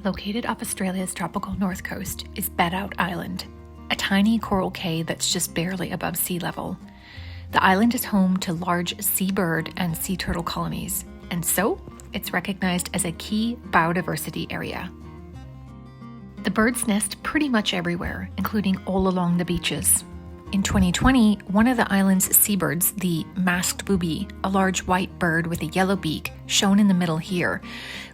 Located off Australia's tropical north coast is Bedout Island, a tiny coral cay that's just barely above sea level. The island is home to large seabird and sea turtle colonies, and so it's recognized as a key biodiversity area. The birds nest pretty much everywhere, including all along the beaches. In 2020, one of the island's seabirds, the masked booby, a large white bird with a yellow beak, shown in the middle here,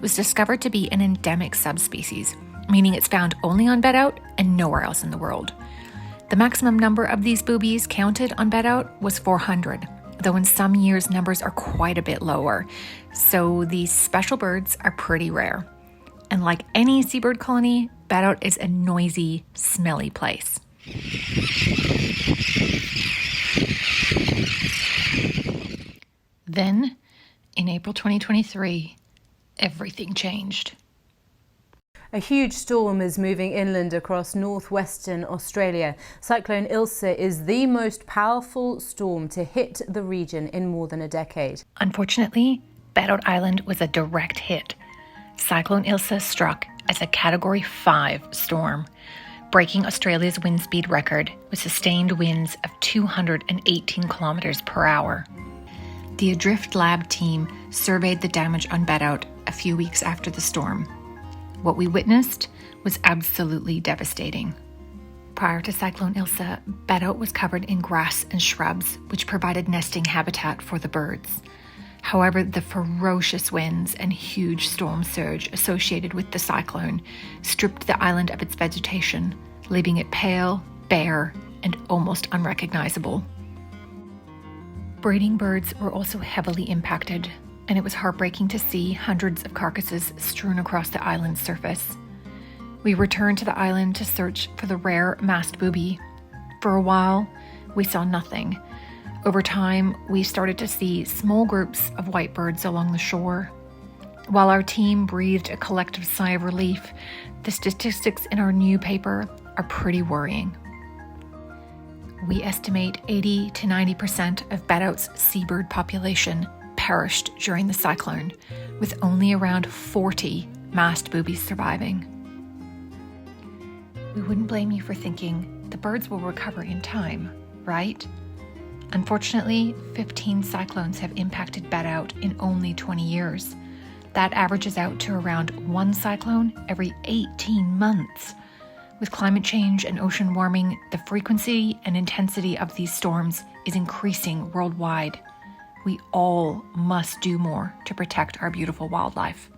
was discovered to be an endemic subspecies, meaning it's found only on Bedout and nowhere else in the world. The maximum number of these boobies counted on Bedout was 400, though in some years numbers are quite a bit lower, so these special birds are pretty rare. And like any seabird colony, Bedout is a noisy, smelly place. Then, in April 2023, everything changed. A huge storm is moving inland across northwestern Australia. Cyclone Ilsa is the most powerful storm to hit the region in more than a decade. Unfortunately, Bedout Island was a direct hit. Cyclone Ilsa struck as a Category 5 storm, breaking Australia's wind speed record with sustained winds of 218 kilometers per hour. The Adrift Lab team surveyed the damage on Bedout a few weeks after the storm. What we witnessed was absolutely devastating. Prior to Cyclone Ilsa, Bedout was covered in grass and shrubs, which provided nesting habitat for the birds. However, the ferocious winds and huge storm surge associated with the cyclone stripped the island of its vegetation, leaving it pale, bare, and almost unrecognizable. Breeding birds were also heavily impacted, and it was heartbreaking to see hundreds of carcasses strewn across the island's surface. We returned to the island to search for the rare masked booby. For a while, we saw nothing. Over time, we started to see small groups of white birds along the shore. While our team breathed a collective sigh of relief, the statistics in our new paper are pretty worrying. We estimate 80 to 90% of Bedout's seabird population perished during the cyclone, with only around 40 masked boobies surviving. We wouldn't blame you for thinking the birds will recover in time, right? Unfortunately, 15 cyclones have impacted Bedout in only 20 years. That averages out to around one cyclone every 18 months. With climate change and ocean warming, the frequency and intensity of these storms is increasing worldwide. We all must do more to protect our beautiful wildlife.